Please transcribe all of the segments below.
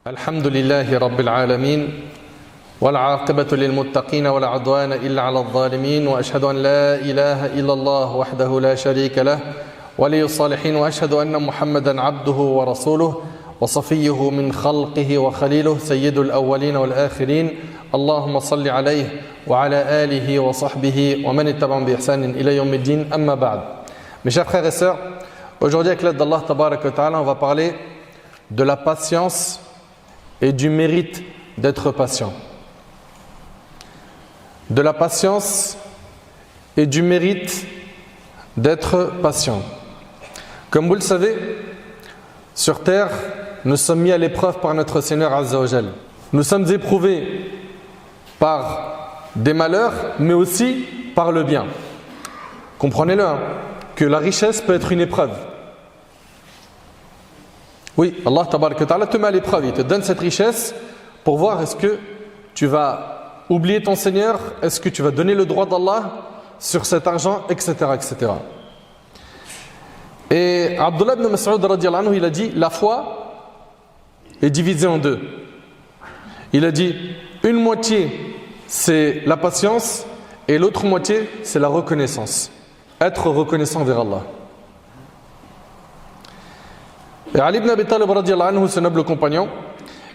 الحمد لله رب العالمين والعاقبة للمتقين ولا عدوان إلا على الظالمين وأشهد أن لا إله إلا الله وحده لا شريك له ولي الصالحين وأشهد أن محمدا عبده ورسوله وصفيه من خلقه وخليله سيد الأولين والآخرين اللهم صل عليه وعلى آله وصحبه ومن اتبعهم بإحسان إلى يوم الدين أما بعد. Mes chers frères et sœurs, aujourd'hui avec l'aide d'Allah Tabarak wa Ta'ala, on va parler de la patience et du mérite d'être patient. De la patience et du mérite d'être patient. Comme vous le savez, sur terre, nous sommes mis à l'épreuve par notre Seigneur Azza wa Jal. Nous sommes éprouvés par des malheurs, mais aussi par le bien. Comprenez-le, que la richesse peut être une épreuve. Oui, Allah Tabarak wa Ta'ala te met à l'épreuve, il te donne cette richesse pour voir est-ce que tu vas oublier ton Seigneur, est-ce que tu vas donner le droit d'Allah sur cet argent, etc. etc. Et Abdullah ibn Mas'ud radiyallahu anhu, il a dit la foi est divisée en deux. Il a dit une moitié c'est la patience et l'autre moitié c'est la reconnaissance. Être reconnaissant vers Allah. Et Ali ibn Abi Talib radiyallahu anhu, ce noble compagnon,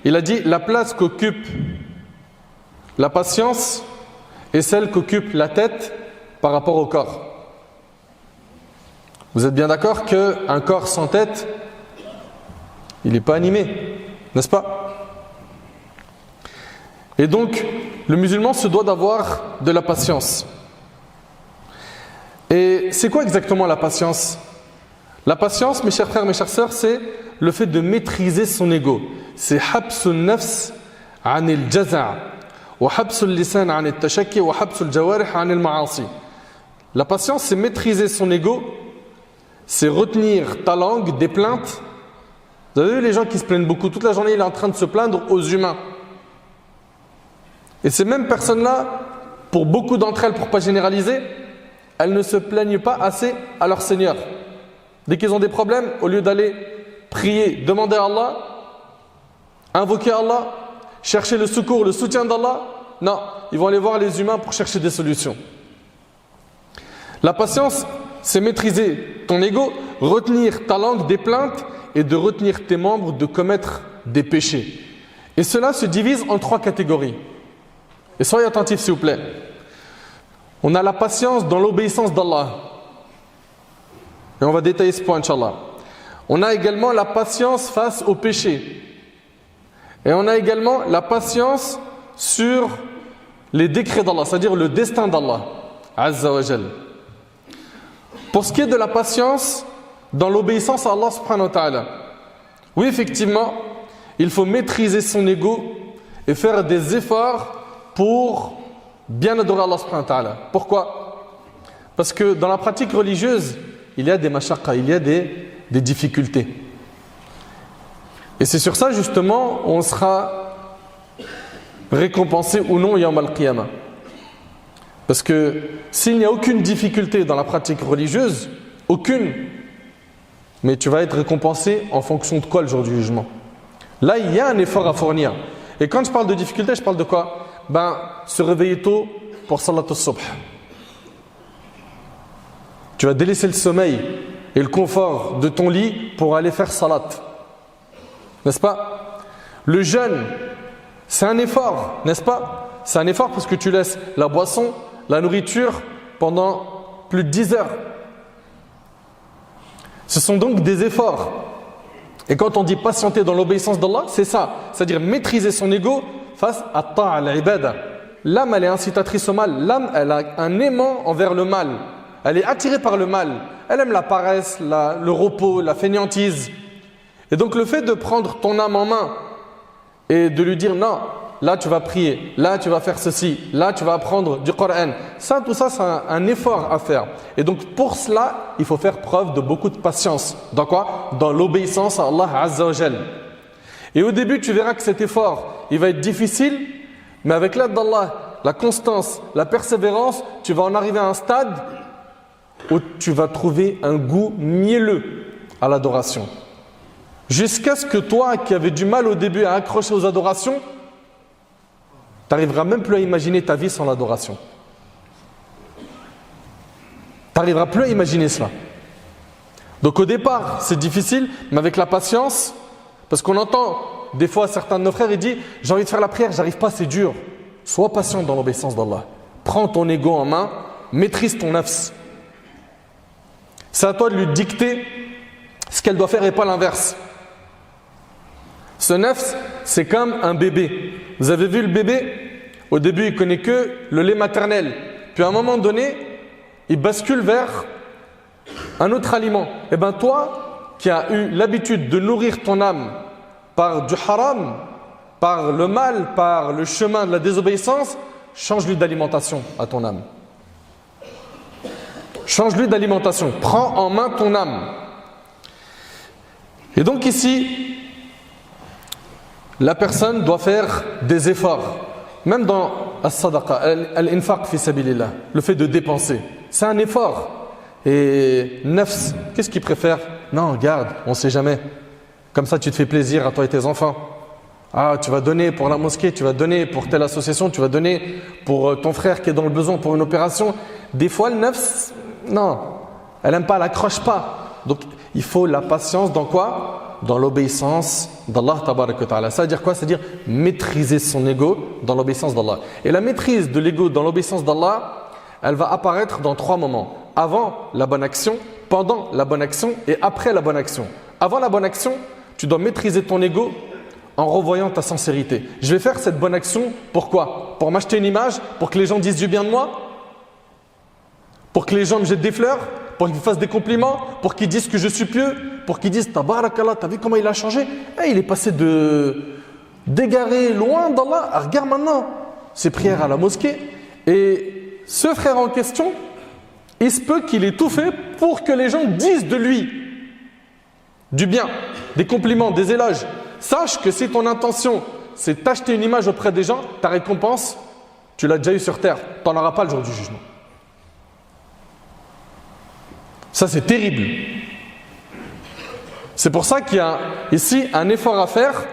il a dit la place qu'occupe la patience est celle qu'occupe la tête par rapport au corps. Vous êtes bien d'accord qu'un corps sans tête, il n'est pas animé, n'est-ce pas? Et donc, le musulman se doit d'avoir de la patience. Et c'est quoi exactement la patience? La patience, mes chers frères, mes chères sœurs, c'est le fait de maîtriser son ego. C'est habsul nafs anil jaza' wa habsul lisan anil tashakki wa habsul jawarih anil ma'asi. La patience, c'est maîtriser son ego, c'est retenir ta langue des plaintes. Vous avez vu les gens qui se plaignent beaucoup, toute la journée il est en train de se plaindre aux humains. Et ces mêmes personnes-là, pour beaucoup d'entre elles, pour ne pas généraliser, elles ne se plaignent pas assez à leur Seigneur. Dès qu'ils ont des problèmes, au lieu d'aller prier, demander à Allah, invoquer Allah, chercher le secours, le soutien d'Allah, non, ils vont aller voir les humains pour chercher des solutions. La patience, c'est maîtriser ton ego, retenir ta langue des plaintes et de retenir tes membres de commettre des péchés. Et cela se divise en trois catégories. Et soyez attentifs s'il vous plaît. On a la patience dans l'obéissance d'Allah. Et on va détailler ce point, Inch'Allah. On a également la patience face au péché. Et on a également la patience sur les décrets d'Allah, c'est-à-dire le destin d'Allah, Azza wa Jal. Pour ce qui est de la patience dans l'obéissance à Allah subhanahu wa ta'ala, oui, effectivement, il faut maîtriser son ego et faire des efforts pour bien adorer Allah subhanahu wa ta'ala. Pourquoi? Parce que dans la pratique religieuse, il y a des mashaqqa, il y a des difficultés. Et c'est sur ça justement on sera récompensé ou non yawm al-qiyamah. Parce que s'il n'y a aucune difficulté dans la pratique religieuse, aucune, mais tu vas être récompensé en fonction de quoi le jour du jugement? Là, il y a un effort à fournir. Et quand je parle de difficulté, je parle de quoi? Se réveiller tôt pour salat al-subh. Tu vas délaisser le sommeil et le confort de ton lit pour aller faire salat. N'est-ce pas? Le jeûne, c'est un effort, n'est-ce pas? C'est un effort parce que tu laisses la boisson, la nourriture pendant plus de 10 heures. Ce sont donc des efforts. Et quand on dit patienter dans l'obéissance d'Allah, c'est ça. C'est-à-dire maîtriser son ego face à ta'a, à l'ibada. L'âme, elle est incitatrice au mal. L'âme, elle a un aimant envers le mal. Elle est attirée par le mal. Elle aime la paresse, le repos, la fainéantise. Et donc le fait de prendre ton âme en main et de lui dire non, là tu vas prier, là tu vas faire ceci, là tu vas apprendre du Coran. Ça, tout ça, c'est un effort à faire. Et donc pour cela, il faut faire preuve de beaucoup de patience. Dans quoi? Dans l'obéissance à Allah Azza wa Jal. Et au début, tu verras que cet effort, il va être difficile, mais avec l'aide d'Allah, la constance, la persévérance, tu vas en arriver à un stade où tu vas trouver un goût mielleux à l'adoration. jusqu'à ce que toi, qui avais du mal au début à accrocher aux adorations, tu n'arriveras même plus à imaginer ta vie sans l'adoration. Tu n'arriveras plus à imaginer cela. Donc au départ, c'est difficile, mais avec la patience, parce qu'on entend des fois certains de nos frères, ils disent « J'ai envie de faire la prière, j'arrive pas, c'est dur. » Sois patient dans l'obéissance d'Allah. Prends ton ego en main, maîtrise ton nafs. C'est à toi de lui dicter ce qu'elle doit faire et pas l'inverse. Ce nafs, c'est comme un bébé. Vous avez vu le bébé? Au début, il connaît que le lait maternel. Puis à un moment donné, il bascule vers un autre aliment. Et bien toi, qui as eu l'habitude de nourrir ton âme par du haram, par le mal, par le chemin de la désobéissance, change-lui d'alimentation à ton âme. Change-lui d'alimentation. Prends en main ton âme. Et donc ici, la personne doit faire des efforts. Même dans as-sadaqa, al-infaq fi sabilillah, le fait de dépenser, c'est un effort. Et nafs, qu'est-ce qu'il préfère? Non, regarde, on ne sait jamais. Comme ça, tu te fais plaisir à toi et tes enfants. Ah, tu vas donner pour la mosquée, tu vas donner pour telle association, tu vas donner pour ton frère qui est dans le besoin pour une opération. Des fois, le nafs, non, elle n'aime pas, elle n'accroche pas. Donc, il faut la patience dans quoi? Dans l'obéissance d'Allah tabaraka wa ta'ala. Ça veut dire quoi? C'est-à-dire maîtriser son ego dans l'obéissance d'Allah. Et la maîtrise de l'ego dans l'obéissance d'Allah, elle va apparaître dans 3 moments. Avant la bonne action, pendant la bonne action et après la bonne action. Avant la bonne action, tu dois maîtriser ton ego en revoyant ta sincérité. Je vais faire cette bonne action, pourquoi? Pour m'acheter une image, pour que les gens disent du bien de moi, pour que les gens me jettent des fleurs, pour qu'ils me fassent des compliments, pour qu'ils disent que je suis pieux, pour qu'ils disent Tabarakallah, t'as vu comment il a changé? Il est passé d'égaré loin d'Allah. Regarde maintenant ses prières à la mosquée. Et ce frère en question, il se peut qu'il ait tout fait pour que les gens disent de lui du bien, des compliments, des éloges. Sache que si ton intention c'est d'acheter une image auprès des gens, ta récompense, tu l'as déjà eu sur terre. Tu n'en auras pas le jour du jugement. Ça, c'est terrible. C'est pour ça qu'il y a ici un effort à faire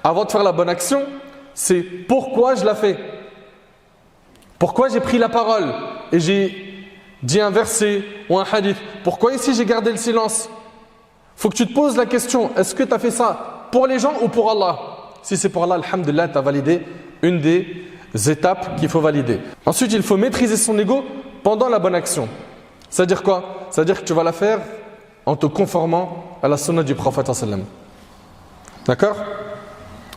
avant de faire la bonne action. C'est pourquoi je la fais. Pourquoi j'ai pris la parole et j'ai dit un verset ou un hadith. Pourquoi ici j'ai gardé le silence? Il faut que tu te poses la question, est-ce que tu as fait ça pour les gens ou pour Allah? Si c'est pour Allah, alhamdulillah, tu as validé une des étapes qu'il faut valider. Ensuite, il faut maîtriser son ego pendant la bonne action. C'est-à-dire quoi? C'est-à-dire que tu vas la faire en te conformant à la sunna du prophète sallam. D'accord?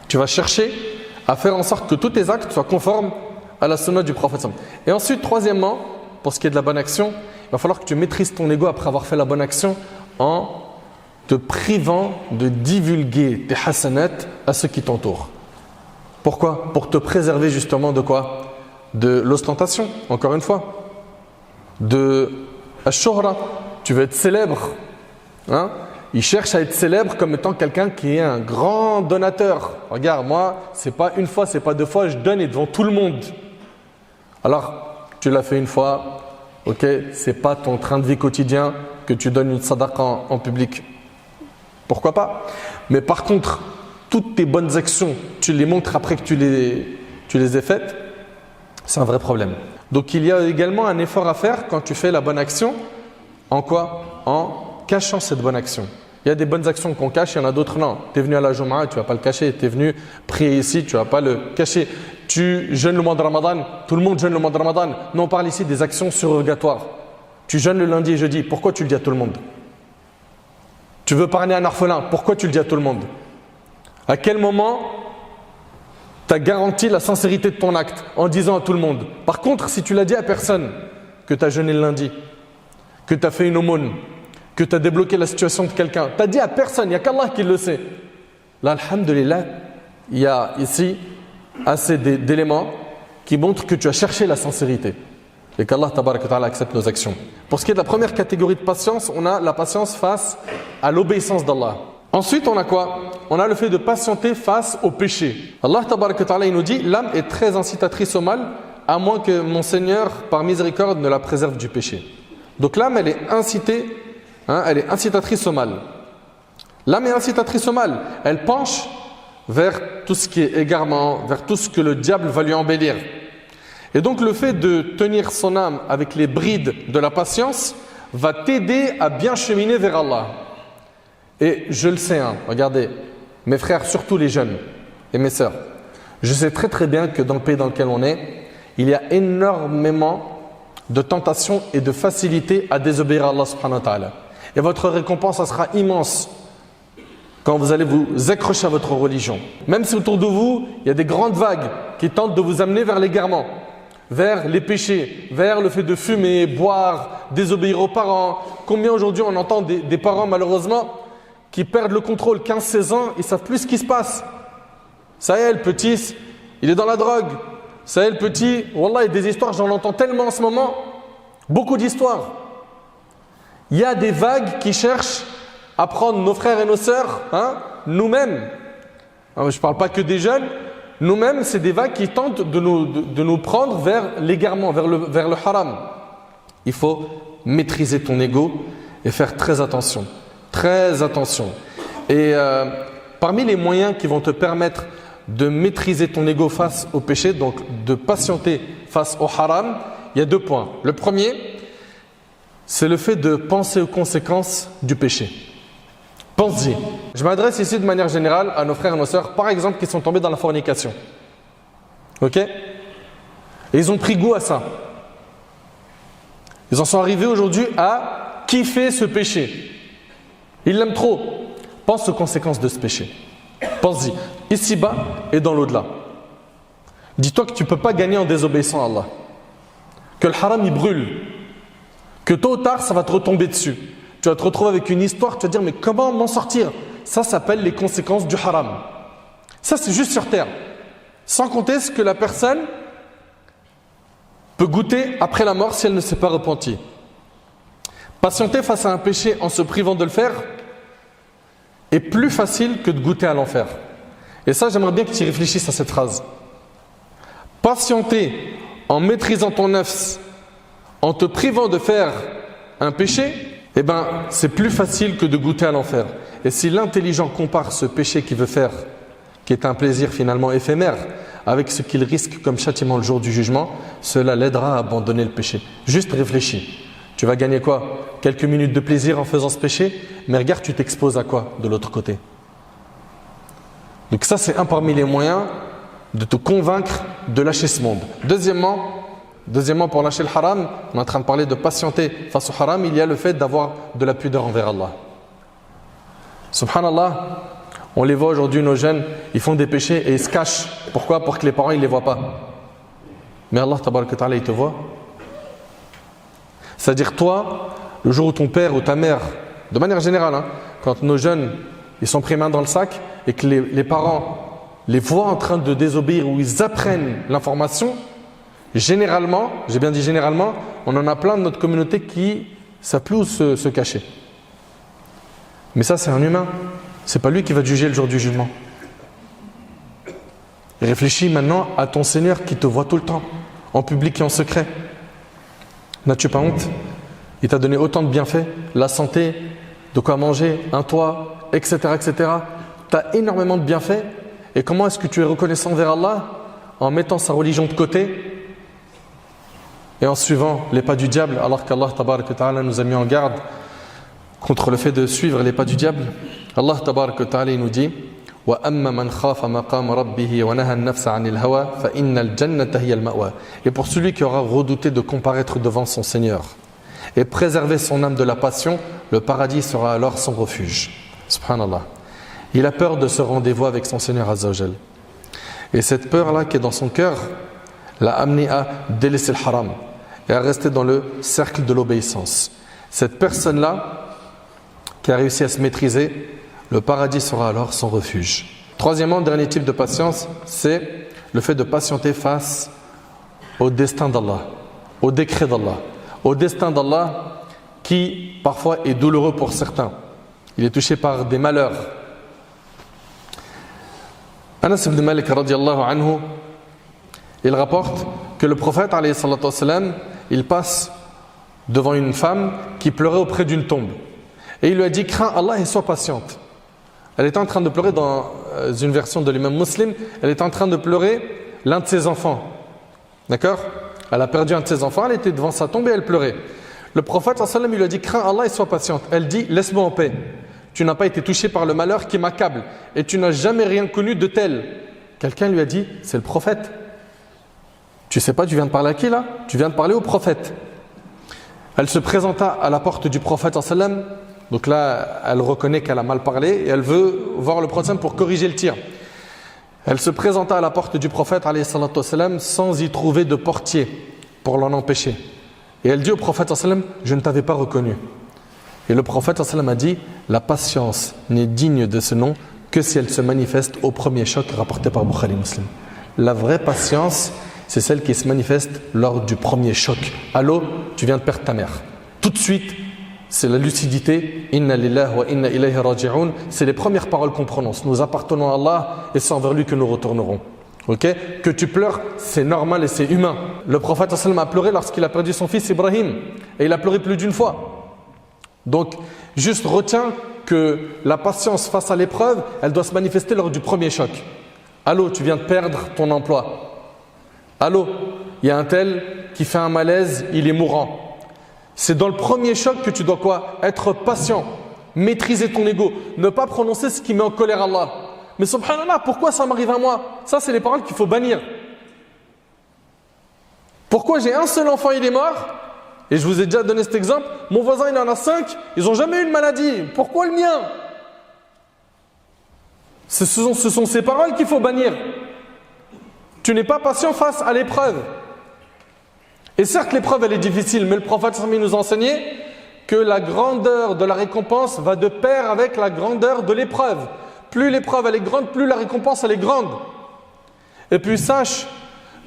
Tu vas chercher à faire en sorte que tous tes actes soient conformes à la sunna du prophète sallam. Et ensuite, troisièmement, pour ce qui est de la bonne action, il va falloir que tu maîtrises ton ego après avoir fait la bonne action en te privant de divulguer tes hasanat à ceux qui t'entourent. Pourquoi? Pour te préserver justement de quoi? De l'ostentation, encore une fois. De ash-shuhra. Tu veux être célèbre. Hein? Il cherche à être célèbre comme étant quelqu'un qui est un grand donateur. Regarde, moi, c'est pas une fois, c'est pas 2 fois, je donne et devant tout le monde. Alors, tu l'as fait une fois, ok, c'est pas ton train de vie quotidien que tu donnes une sadaqa en public. Pourquoi pas? Mais par contre, toutes tes bonnes actions, tu les montres après que tu les aies faites, c'est un vrai problème. Donc il y a également un effort à faire quand tu fais la bonne action. En quoi? En cachant cette bonne action. Il y a des bonnes actions qu'on cache, il y en a d'autres non. Tu es venu à la Jumu'ah, tu ne vas pas le cacher. Tu es venu prier ici, tu ne vas pas le cacher. Tu jeûnes le mois de Ramadan, tout le monde jeûne le mois de Ramadan. Nous on parle ici des actions surrogatoires. Tu jeûnes le lundi et jeudi, pourquoi tu le dis à tout le monde? Tu veux parler à un orphelin, pourquoi tu le dis à tout le monde? À quel moment tu as garanti la sincérité de ton acte en disant à tout le monde? Par contre, si tu l'as dit à personne, que tu as jeûné le lundi, que tu as fait une aumône, que tu as débloqué la situation de quelqu'un, tu as dit à personne, il n'y a qu'Allah qui le sait. Là, alhamdulillah, il y a ici assez d'éléments qui montrent que tu as cherché la sincérité et qu'Allah tabaraka wa ta'ala accepte nos actions. Pour ce qui est de la première catégorie de patience, on a la patience face à l'obéissance d'Allah. Ensuite, on a quoi? On a le fait de patienter face au péché. Allah tabaraka wa ta'ala, il nous dit, l'âme est très incitatrice au mal, à moins que mon Seigneur, par miséricorde, ne la préserve du péché. Donc l'âme, elle est incitée, elle est incitatrice au mal. L'âme est incitatrice au mal. Elle penche vers tout ce qui est égarement, vers tout ce que le diable va lui embellir. Et donc le fait de tenir son âme avec les brides de la patience va t'aider à bien cheminer vers Allah. Et je le sais, regardez, mes frères, surtout les jeunes et mes sœurs, je sais très très bien que dans le pays dans lequel on est, il y a énormément de tentations et de facilité à désobéir à Allah subhanahu wa ta'ala. Et votre récompense, ça sera immense quand vous allez vous accrocher à votre religion. Même si autour de vous, il y a des grandes vagues qui tentent de vous amener vers l'égarement, vers les péchés, vers le fait de fumer, boire, désobéir aux parents. Combien aujourd'hui on entend des parents malheureusement qui perdent le contrôle, 15-16 ans, ils ne savent plus ce qui se passe. Ça y est, le petit, il est dans la drogue. Ça y est, le petit, wallah, il y a des histoires, j'en entends tellement en ce moment, beaucoup d'histoires. Il y a des vagues qui cherchent à prendre nos frères et nos sœurs, nous-mêmes. Je ne parle pas que des jeunes, nous-mêmes, c'est des vagues qui tentent de nous prendre vers l'égarement, vers le haram. Il faut maîtriser ton ego et faire très attention. Très attention. Et parmi les moyens qui vont te permettre de maîtriser ton ego face au péché, donc de patienter face au haram, il y a 2 points. Le premier, c'est le fait de penser aux conséquences du péché. Pense-y. Je m'adresse ici de manière générale à nos frères et nos sœurs, par exemple, qui sont tombés dans la fornication. Ok? Et ils ont pris goût à ça. Ils en sont arrivés aujourd'hui à kiffer ce péché. Ils l'aiment trop. Pense aux conséquences de ce péché. Pense-y, ici-bas et dans l'au-delà. Dis-toi que tu ne peux pas gagner en désobéissant à Allah. Que le haram il brûle. Que tôt ou tard ça va te retomber dessus. Tu vas te retrouver avec une histoire, tu vas te dire mais comment m'en sortir? Ça s'appelle les conséquences du haram. Ça c'est juste sur terre. Sans compter ce que la personne peut goûter après la mort si elle ne s'est pas repentie. Patienter face à un péché en se privant de le faire est plus facile que de goûter à l'enfer. Et ça, j'aimerais bien que tu réfléchisses à cette phrase. Patienter en maîtrisant ton nafs, en te privant de faire un péché, eh ben, c'est plus facile que de goûter à l'enfer. Et si l'intelligent compare ce péché qu'il veut faire, qui est un plaisir finalement éphémère, avec ce qu'il risque comme châtiment le jour du jugement, cela l'aidera à abandonner le péché. Juste réfléchis. Tu vas gagner quoi? Quelques minutes de plaisir en faisant ce péché, mais regarde, tu t'exposes à quoi de l'autre côté? Donc ça, c'est un parmi les moyens de te convaincre de lâcher ce monde. Deuxièmement, pour lâcher le haram, on est en train de parler de patienter face au haram, il y a le fait d'avoir de la pudeur envers Allah. Subhanallah, on les voit aujourd'hui, nos jeunes, ils font des péchés et ils se cachent. Pourquoi? Pour que les parents ne les voient pas. Mais Allah, tabaraka ta'ala, il te voit. C'est-à-dire toi, le jour où ton père ou ta mère, de manière générale, quand nos jeunes ils sont pris main dans le sac et que les parents les voient en train de désobéir ou ils apprennent l'information, généralement, j'ai bien dit généralement, on en a plein de notre communauté qui ne savent plus où se cacher. Mais ça c'est un humain, c'est pas lui qui va te juger le jour du jugement. Réfléchis maintenant à ton Seigneur qui te voit tout le temps, en public et en secret. N'as-tu pas honte? Il t'a donné autant de bienfaits, la santé, de quoi manger, un toit, etc. etc. Tu as énormément de bienfaits. Et comment est-ce que tu es reconnaissant vers Allah? En mettant sa religion de côté et en suivant les pas du diable, alors qu'Allah tabaraka ta'ala nous a mis en garde contre le fait de suivre les pas du diable. Allah tabaraka ta'ala nous dit وَأَمَّا مَنْ خَافَ مَقَامَ رَبِّهِ وَنَهَى النَّفْسَ عَنِ الْهَوَى فَإِنَّ الْجَنَّةَ هِيَ الْمَأْوَى. Et pour celui qui aura redouté de comparaître devant son Seigneur et préserver son âme de la passion, le paradis sera alors son refuge. Subhanallah. Il a peur de ce rendez-vous avec son Seigneur Azza wa Jal. Et cette peur-là qui est dans son cœur l'a amené à délaisser le haram et à rester dans le cercle de l'obéissance. Cette personne-là qui a réussi à se maîtriser, le paradis sera alors son refuge. Troisièmement, dernier type de patience, c'est le fait de patienter face au destin d'Allah, au décret d'Allah, au destin d'Allah qui parfois est douloureux pour certains. Il est touché par des malheurs. Anas ibn Malik radiyallahu anhu, il rapporte que le prophète alayhi salatu wassalam, il passe devant une femme qui pleurait auprès d'une tombe. Et il lui a dit, crains Allah et sois patiente. Elle était en train de pleurer dans une version de l'imam Muslim, elle était en train de pleurer l'un de ses enfants. D'accord? Elle a perdu un de ses enfants, elle était devant sa tombe et elle pleurait. Le prophète sallallahu alayhi wa sallam, il lui a dit, crains Allah et sois patiente. Elle dit, laisse-moi en paix. Tu n'as pas été touché par le malheur qui m'accable et tu n'as jamais rien connu de tel. Quelqu'un lui a dit, c'est le prophète. Tu sais pas, tu viens de parler à qui là? Tu viens de parler au prophète. Elle se présenta à la porte du prophète sallallahu alayhi wa sallam. Donc là, elle reconnaît qu'elle a mal parlé et elle veut voir le prophète pour corriger le tir. Elle se présenta à la porte du prophète alayhi salatu wa sallam, sans y trouver de portier pour l'en empêcher. Et elle dit au prophète sallallahu alayhi wa sallam, je ne t'avais pas reconnu. Et le prophète sallallahu alayhi wa sallam a dit, la patience n'est digne de ce nom que si elle se manifeste au premier choc rapporté par Bukhari Muslim. La vraie patience, c'est celle qui se manifeste lors du premier choc. Allô, tu viens de perdre ta mère. Tout de suite, c'est la lucidité. Inna lillahi wa inna ilayhi raji'un. C'est les premières paroles qu'on prononce. Nous appartenons à Allah et c'est envers lui que nous retournerons. Okay? Que tu pleures, c'est normal et c'est humain. Le prophète sallallahu alayhi wa sallam a pleuré lorsqu'il a perdu son fils Ibrahim. Et il a pleuré plus d'une fois. Donc, juste retiens que la patience face à l'épreuve, elle doit se manifester lors du premier choc. Allô, tu viens de perdre ton emploi. Allô, il y a un tel qui fait un malaise, il est mourant. C'est dans le premier choc que tu dois quoi? Être patient, maîtriser ton ego, ne pas prononcer ce qui met en colère Allah. Mais subhanallah, pourquoi ça m'arrive à moi? Ça, c'est les paroles qu'il faut bannir. Pourquoi j'ai un seul enfant, il est mort? Et je vous ai déjà donné cet exemple. Mon voisin, il en a 5, ils n'ont jamais eu de maladie. Pourquoi le mien? Ce sont ces paroles qu'il faut bannir. Tu n'es pas patient face à l'épreuve. Et certes, l'épreuve, elle est difficile, mais le prophète nous a enseigné que la grandeur de la récompense va de pair avec la grandeur de l'épreuve. Plus l'épreuve, elle est grande, plus la récompense, elle est grande. Et puis sache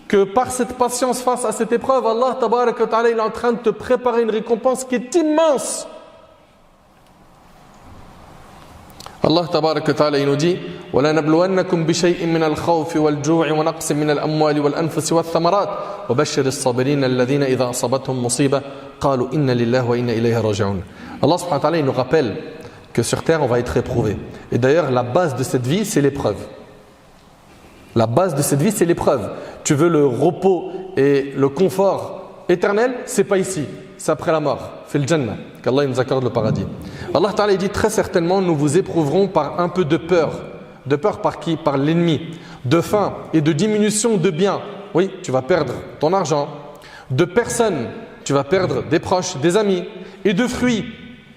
que par cette patience face à cette épreuve, Allah tabarak wa ta'ala, il est en train de te préparer une récompense qui est immense. Allah tabarak wa ta'ala, il nous dit وَلَنَبْلُوَنَّكُمْ بِشَيْءٍ مِّنَ الْخَوْفِ وَالْجُوعِ وَنَقْصٍ مِّنَ الْأَمْوَالِ وَالْأَنفُسِ وَالثَّمَرَاتِ وَبَشِّرِ الصَّابِرِينَ الَّذِينَ إِذَا أَصَابَتْهُمْ مُصِيبَةٌ قَالُوا إِنَّ لِلَّهِ وَإِنَّا إِلَيْهِ رَاجِعُونَ. Allah subhanahu wa ta'ala, il nous rappelle que sur terre, on va être éprouvé. Et d'ailleurs, la base de cette vie, c'est l'épreuve. La base de cette vie, c'est l'épreuve. Tu veux le repos et le confort éternel, c'est pas ici, c'est après la mort. Fil Jannah, qu'Allah nous accorde le paradis. Allah Ta'ala dit très certainement, nous vous éprouverons par un peu de peur. De peur par qui? Par l'ennemi. De faim et de diminution de biens. Oui, tu vas perdre ton argent. De personnes, tu vas perdre des proches, des amis. Et de fruits,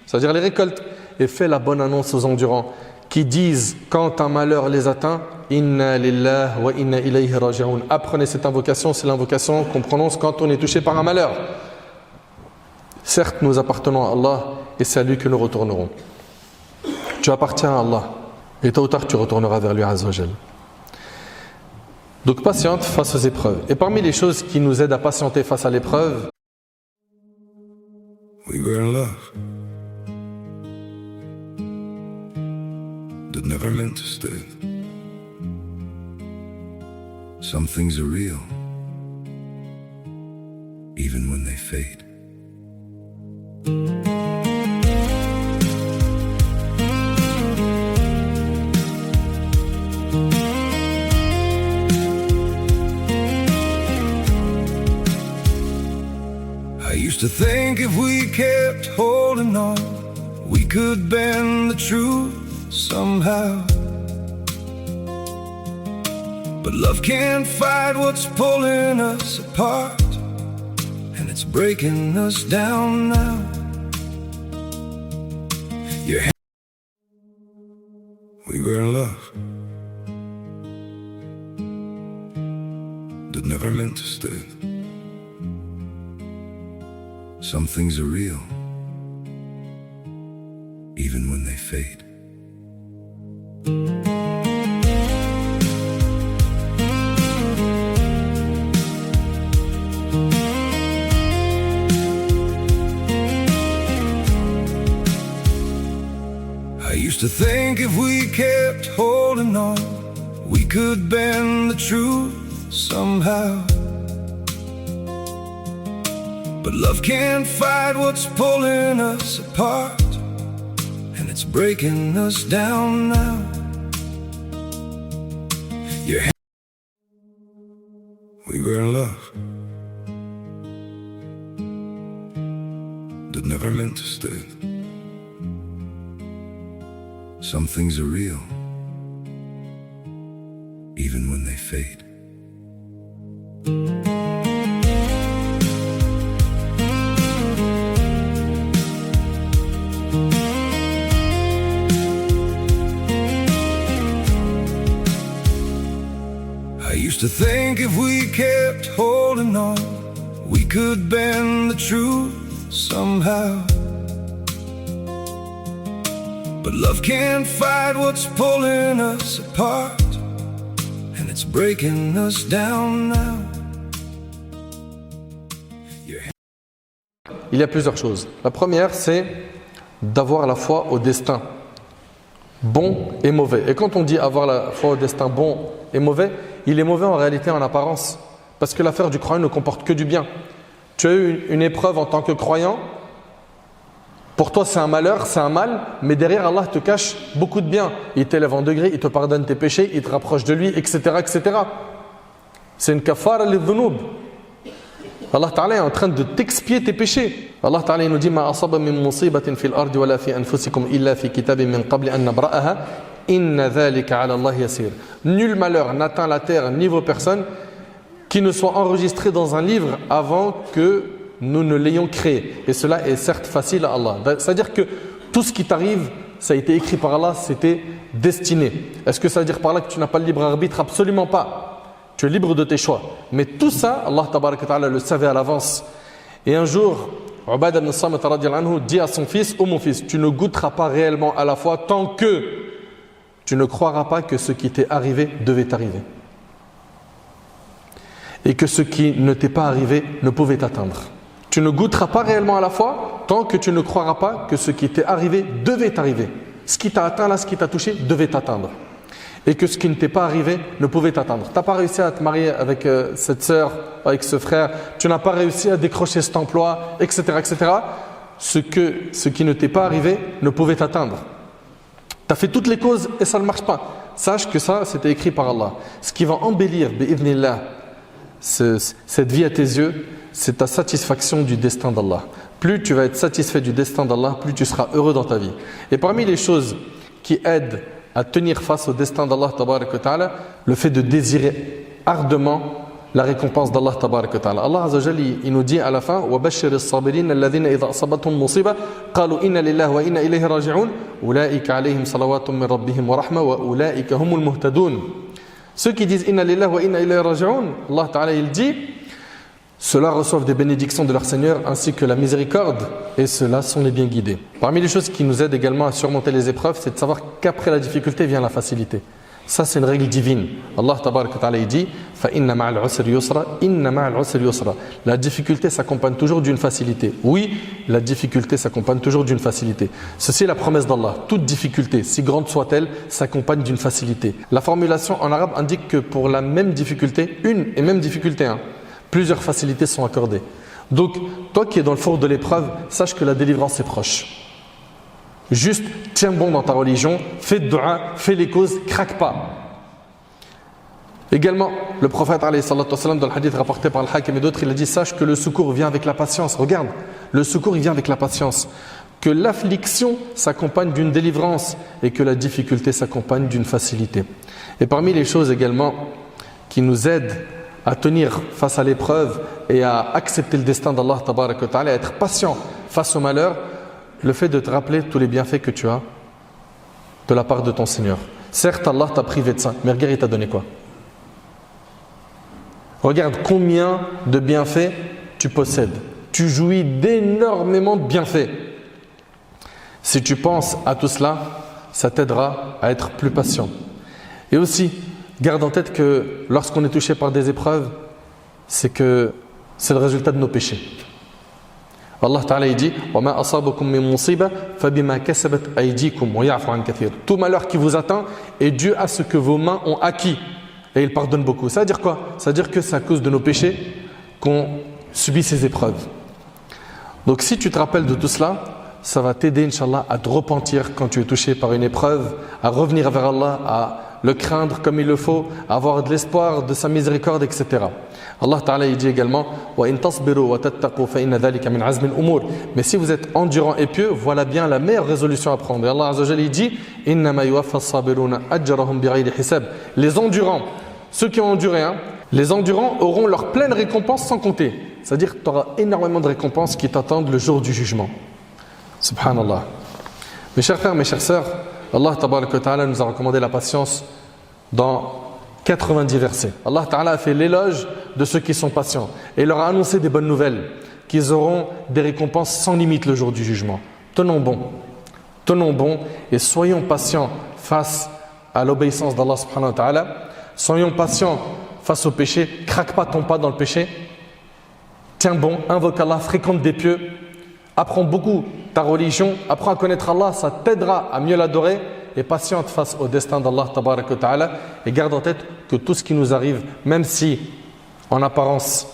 c'est-à-dire les récoltes. Et fais la bonne annonce aux endurants qui disent quand un malheur les atteint, Inna lillahi wa inna ilayhi raji'un. Apprenez cette invocation, c'est l'invocation qu'on prononce quand on est touché par un malheur. Certes, nous appartenons à Allah et c'est à lui que nous retournerons. Tu appartiens à Allah et tôt ou tard tu retourneras vers lui Azza wa Jal. Donc patiente face aux épreuves. Et parmi les choses qui nous aident à patienter face à l'épreuve, we were in love that never meant to stay. Some things are real, even when they fade. I used to think if we kept holding on, we could bend the truth somehow. But love can't fight what's pulling us apart, and it's breaking us down now. We were in love that never meant to stay. Some things are real, even when they fade. I used to think if we kept holding on, we could bend the truth somehow. But love can't fight what's pulling us apart, and it's breaking us down now. we were in love that never meant to stay. Some things are real, even when they fade. I used to think if we kept holding on, we could bend the truth somehow. But love can't fight what's pulling us apart, and it's breaking us down now. Il y a plusieurs choses. La première, c'est d'avoir la foi au destin, bon et mauvais. Et quand on dit avoir la foi au destin bon et mauvais, il est mauvais en réalité en apparence, parce que l'affaire du croyant ne comporte que du bien. Tu as eu une épreuve en tant que croyant, pour toi c'est un malheur, c'est un mal, mais derrière Allah te cache beaucoup de bien. Il t'élève en degré, il te pardonne tes péchés, il te rapproche de lui, etc. etc. C'est une kafara lidhunub. Allah Ta'ala est en train de t'expier tes péchés. Allah Ta'ala nous dit Ma asaba min musibatin fil ardi wa la fi anfusikum illa fi kitabin min qabli an nabra'aha inna dhalika 'ala Allah yasir. Nul malheur n'atteint la terre ni vos personnes qui ne soit enregistré dans un livre avant que nous ne l'ayons créé. Et cela est certes facile à Allah. C'est-à-dire que tout ce qui t'arrive, ça a été écrit par Allah, c'était destiné. Est-ce que ça veut dire par là que tu n'as pas le libre arbitre? Absolument pas. Tu es libre de tes choix. Mais tout ça, Allah Tabaraka Ta'ala le savait à l'avance. Et un jour, Ubadah ibn Samit radiyallahu anhu dit à son fils: ô mon fils, tu ne goûteras pas réellement à la foi tant que tu ne croiras pas que ce qui t'est arrivé devait t'arriver. Et que ce qui ne t'est pas arrivé ne pouvait t'atteindre. Tu ne goûteras pas réellement à la foi tant que tu ne croiras pas que ce qui t'est arrivé devait t'arriver. Ce qui t'a atteint là, ce qui t'a touché, devait t'atteindre. Et que ce qui ne t'est pas arrivé ne pouvait t'atteindre. Tu n'as pas réussi à te marier avec cette sœur, avec ce frère, tu n'as pas réussi à décrocher cet emploi, etc. etc. Ce qui ne t'est pas arrivé ne pouvait t'atteindre. Tu as fait toutes les causes et ça ne marche pas. Sache que ça, c'était écrit par Allah. Ce qui va embellir, bi'idhnillah, cette vie à tes yeux, c'est ta satisfaction du destin d'Allah. Plus tu vas être satisfait du destin d'Allah, plus tu seras heureux dans ta vie. Et parmi les choses qui aident à tenir face au destin d'Allah tabarak wa ta'ala, le fait de désirer ardemment la récompense d'Allah tabarak wa ta'ala. Allah azza wa jalla, il nous dit à la fin: wa bashshir as-sabirin alladhina idha asabathum musiba qalu inna lillahi wa inna ilayhi raji'un ulaika alayhim salawatun min rabbihim wa rahma wa ulaika humul muhtadun. Ceux qui disent inna lillahi wa inna ilayhi raji'un, Allah ta'ala il dit, ceux-là reçoivent des bénédictions de leur Seigneur ainsi que la miséricorde, et ceux-là sont les bien guidés. Parmi les choses qui nous aident également à surmonter les épreuves, c'est de savoir qu'après la difficulté vient la facilité. Ça, c'est une règle divine. Allah tabaraka wa ta'ala dit fa inna ma'al usri yusra, inna ma'al usri yusra. La difficulté s'accompagne toujours d'une facilité. Oui, la difficulté s'accompagne toujours d'une facilité. Ceci est la promesse d'Allah. Toute difficulté, si grande soit-elle, s'accompagne d'une facilité. La formulation en arabe indique que pour la même difficulté, une et même difficulté, plusieurs facilités sont accordées. Donc, toi qui es dans le four de l'épreuve, sache que la délivrance est proche. Juste, tiens bon dans ta religion, fais de dua, fais les causes, craque pas. Également, le prophète alayhi salatu wassalam, dans le hadith rapporté par Al-Hakim et d'autres, il a dit: sache que le secours vient avec la patience. Regarde, le secours il vient avec la patience. Que l'affliction s'accompagne d'une délivrance et que la difficulté s'accompagne d'une facilité. Et parmi les choses également qui nous aident à tenir face à l'épreuve et à accepter le destin d'Allah tabaraka wa ta'ala, à être patient face au malheur, le fait de te rappeler tous les bienfaits que tu as de la part de ton Seigneur. Certes, Allah t'a privé de ça, mais regarde, il t'a donné quoi? Regarde combien de bienfaits tu possèdes. Tu jouis d'énormément de bienfaits. Si tu penses à tout cela, ça t'aidera à être plus patient. Et aussi, garde en tête que lorsqu'on est touché par des épreuves, c'est le résultat de nos péchés. Allah Ta'ala dit: وَمَا أَصَابَكُم مِّن مُّصِيبَةٍ فَبِمَا كَسَبَتْ أَيْدِيكُمْ وَيَعْفُ عَن كَثِيرٍ. Tout malheur qui vous atteint est dû à ce que vos mains ont acquis. Et il pardonne beaucoup. Ça veut dire quoi? Ça veut dire que c'est à cause de nos péchés qu'on subit ces épreuves. Donc si tu te rappelles de tout cela, ça va t'aider, Inch'Allah, à te repentir quand tu es touché par une épreuve, à revenir vers Allah, à le craindre comme il le faut, avoir de l'espoir de sa miséricorde, etc. Allah Ta'ala il dit également وَإِن تَصْبِرُوا وَتَتَّقُوا فَإِنَّ ذَلِكَ مِنْ عَزْمِ الْأُمُورِ. Mais si vous êtes endurant et pieux, voilà bien la meilleure résolution à prendre. Et Allah Azza wa Jalla il dit إِنَّمَا يُوَفَّى الصَّابِرُونَ أَجْرَهُمْ بِغَيْرِ حِسَابٍ. Les endurants, ceux qui ont enduré, les endurants auront leur pleine récompense sans compter. C'est-à-dire que tu auras énormément de récompenses qui t'attendent le jour du jugement. Subhanallah. Mes chers frères, mes chères sœurs, Allah Ta'ala nous a recommandé la patience dans 90 versets. Allah Ta'ala a fait l'éloge de ceux qui sont patients et leur a annoncé des bonnes nouvelles, qu'ils auront des récompenses sans limite le jour du jugement. Tenons bon et soyons patients face à l'obéissance d'Allah Subhanahu wa Ta'ala. Soyons patients face au péché, craque pas ton pas dans le péché. Tiens bon, invoque Allah, fréquente des pieux, apprends beaucoup ta religion, apprends à connaître Allah, ça t'aidera à mieux l'adorer et patiente face au destin d'Allah Tabaraka wa Ta'ala et garde en tête que tout ce qui nous arrive, même si en apparence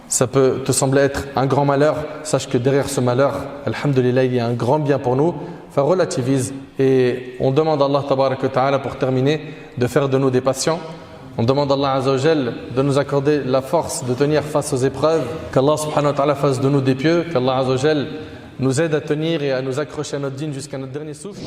ça peut te sembler être un grand malheur, sache que derrière ce malheur, alhamdulillah, il y a un grand bien pour nous. Enfin, relativise et on demande à Allah Tabaraka wa Ta'ala pour terminer de faire de nous des patients. On demande à Allah Azza wa Jal de nous accorder la force de tenir face aux épreuves, qu'Allah Subhanahu wa Ta'ala fasse de nous des pieux, qu'Allah Azza wa Jal nous aide à tenir et à nous accrocher à notre dîn jusqu'à notre dernier souffle.